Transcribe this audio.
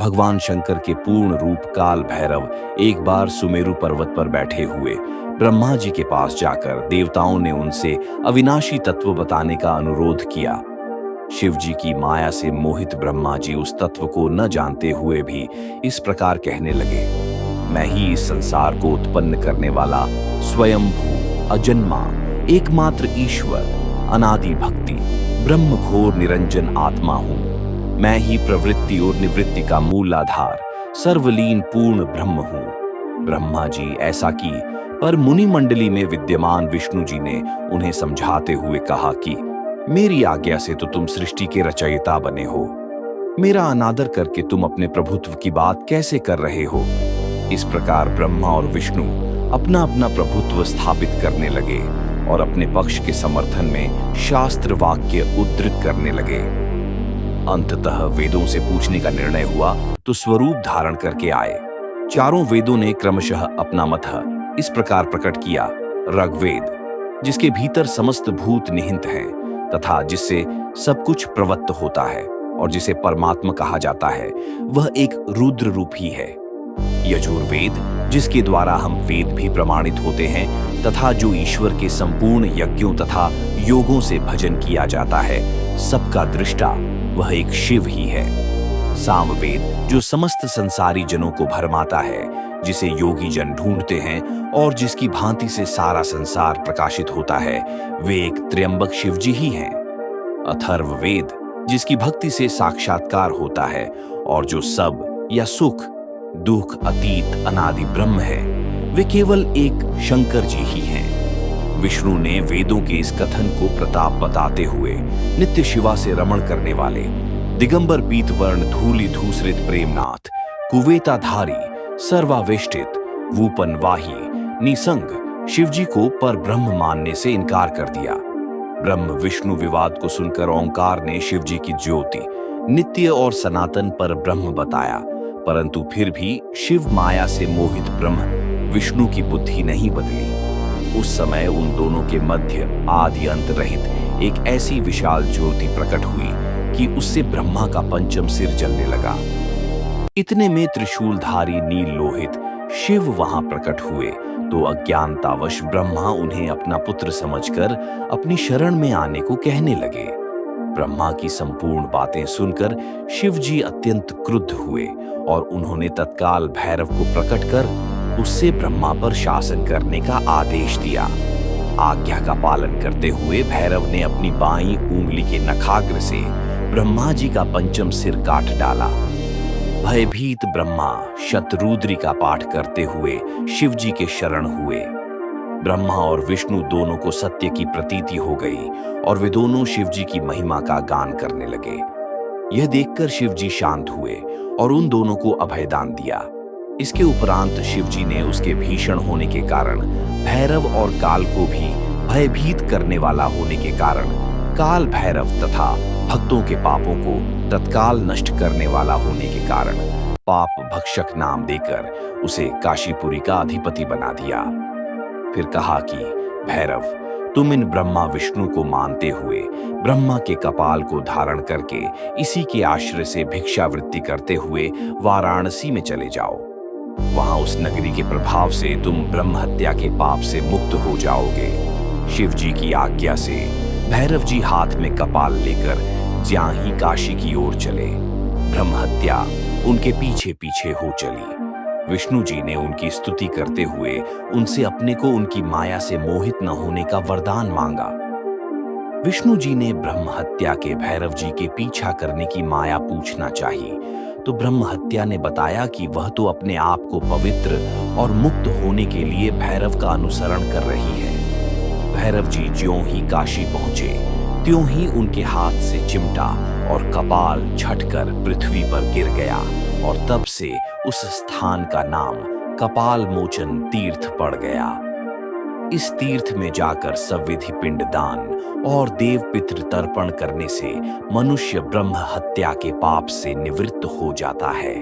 भगवान शंकर के पूर्ण रूप काल भैरव एक बार सुमेरु पर्वत पर बैठे हुए ब्रह्मा जी के पास जाकर देवताओं ने उनसे अविनाशी तत्व बताने का अनुरोध किया। शिव जी की माया से मोहित ब्रह्मा जी उस तत्व को न जानते हुए भी इस प्रकार कहने लगे, मैं ही इस संसार को उत्पन्न करने वाला स्वयंभू अजन्मा एकमात्र ईश्वर अनादि भक्ति ब्रह्म घोर निरंजन आत्मा हूं। मैं ही प्रवृत्ति और निवृत्ति का मूल आधार सर्वलीन पूर्ण ब्रह्म हूं। ब्रह्मा जी ऐसा की, पर मुनि मंडली में विद्यमान विष्णु जी ने उन्हें समझाते हुए कहा कि मेरी आज्ञा से तो तुम सृष्टि के रचयिता बने हो, मेरा अनादर करके तुम अपने प्रभुत्व की बात कैसे कर रहे हो। इस प्रकार ब्रह्मा और विष्णु अपना अपना प्रभुत्व स्थापित करने लगे और अपने पक्ष के समर्थन में शास्त्र वाक्य उद्धृत करने लगे। अंततः वेदों से पूछने का निर्णय हुआ तो स्वरूप धारण करके आए। चारों वेदों ने क्रमशः अपना मत इस प्रकार प्रकट किया। ऋग्वेद, जिसके भीतर समस्त भूत निहित हैं तथा जिससे सब कुछ प्रवत्त होता है और जिसे परमात्मा कहा जाता है, वह एक रुद्र रूप ही है। यजुर्वेद, जिसके द्वारा हम वेद भी प्रमाणित होते हैं तथा जो ईश्वर के संपूर्ण यज्ञों तथा योगों से भजन किया जाता है, सबका दृष्टा, वह एक शिव ही है। सामवेद, जो समस्त संसारी जनों को भरमाता है, जिसे योगी जन ढूंढते हैं और जिसकी भांति से सारा संसार प्रकाशित होता है, वे एक त्र्यंबक शिव जी ही हैं। अथर्ववेद, जिसकी भक्ति से साक्षात्कार होता है और जो सब या सुख दुख अतीत अनादि ब्रह्म है, वे केवल एक शंकर जी ही हैं। विष्णु ने वेदों के इस कथन को प्रताप बताते हुए नित्य शिवा से रमण करने वाले दिगंबर पीतवर्ण धूलि धूसरित प्रेमनाथ कुवेताधारी सर्वावेष्टित वूपन वाही निसंग शिवजी को पर ब्रह्म मानने से इनकार कर दिया। ब्रह्म विष्णु विवाद को सुनकर ओंकार ने शिवजी की ज्योति नित्य और सनातन पर ब्रह्म बताया, परंतु फिर भी शिव माया से मोहित ब्रह्म विष्णु की बुद्धि नहीं बदली। उस समय उन दोनों के मध्य आदि अंत रहित एक ऐसी विशाल ज्योति प्रकट हुई कि उससे ब्रह्मा का पंचम सिर जलने लगा। इतने में त्रिशूलधारी नील लोहित शिव वहां प्रकट हुए तो अज्ञानतावश ब्रह्मा उन्हें अपना पुत्र समझकर अपनी शरण में आने को कहने लगे। ब्रह्मा की संपूर्ण बातें सुनकर शिव जी अत्यंत क्रुद्ध हुए और उन्होंने तत्काल भैरव को प्रकट कर उससे ब्रह्मा पर शासन करने का आदेश दिया। आज्ञा का पालन करते हुए भैरव ने अपनी बाईं उंगली के नखाग्र से ब्रह्मा जी का पंचम सिर काट डाला। भयभीत ब्रह्मा शतरुद्री का पाठ करते हुए शिव जी के शरण हुए। ब्रह्मा और विष्णु दोनों को सत्य की प्रतीति हो गई और वे दोनों शिव जी की महिमा का गान करने लगे। यह देखकर शिव जी शांत हुए और उन दोनों को अभयदान दिया। इसके उपरांत शिव जी ने उसके भीषण होने के कारण भैरव और काल को भी भयभीत करने वाला होने के कारण काल भैरव तथा भक्तों के पापों को तत्काल नष्ट करने वाला होने के कारण पाप भक्षक नाम देकर उसे काशीपुरी का अधिपति बना दिया। फिर कहा कि भैरव, तुम इन ब्रह्मा विष्णु को मानते हुए ब्रह्मा के कपाल को धारण करके इसी के आश्रय से भिक्षावृत्ति करते हुए वाराणसी में चले जाओ। वहां उस नगरी के प्रभाव से तुम ब्रह्म हत्या के पाप से मुक्त हो जाओगे। शिव जी की आज्ञा से भैरव जी हाथ में कपाल लेकर ज्यां ही काशी की ओर चले। ब्रह्म हत्या उनके पीछे पीछे हो चली। विष्णु जी ने उनकी स्तुति करते हुए उनसे अपने को उनकी माया से मोहित न होने का वरदान मांगा। विष्णु जी ने ब्रह्म हत्या के भैरव जी के पीछा करने की माया पूछना चाहिए तो ब्रह्म हत्या ने बताया कि वह तो अपने आप को पवित्र और मुक्त होने के लिए भैरव का अनुसरण कर रही है। भैरव जी ज्यों ही काशी पहुंचे त्यों ही उनके हाथ से चिमटा और कपाल छटकर पृथ्वी पर गिर गया और तब से उस स्थान का नाम कपाल मोचन तीर्थ पड़ गया। इस तीर्थ में जाकर सविधि पिंडदान और देव पितृ तर्पण करने से मनुष्य ब्रह्म हत्या के पाप से निवृत्त हो जाता है।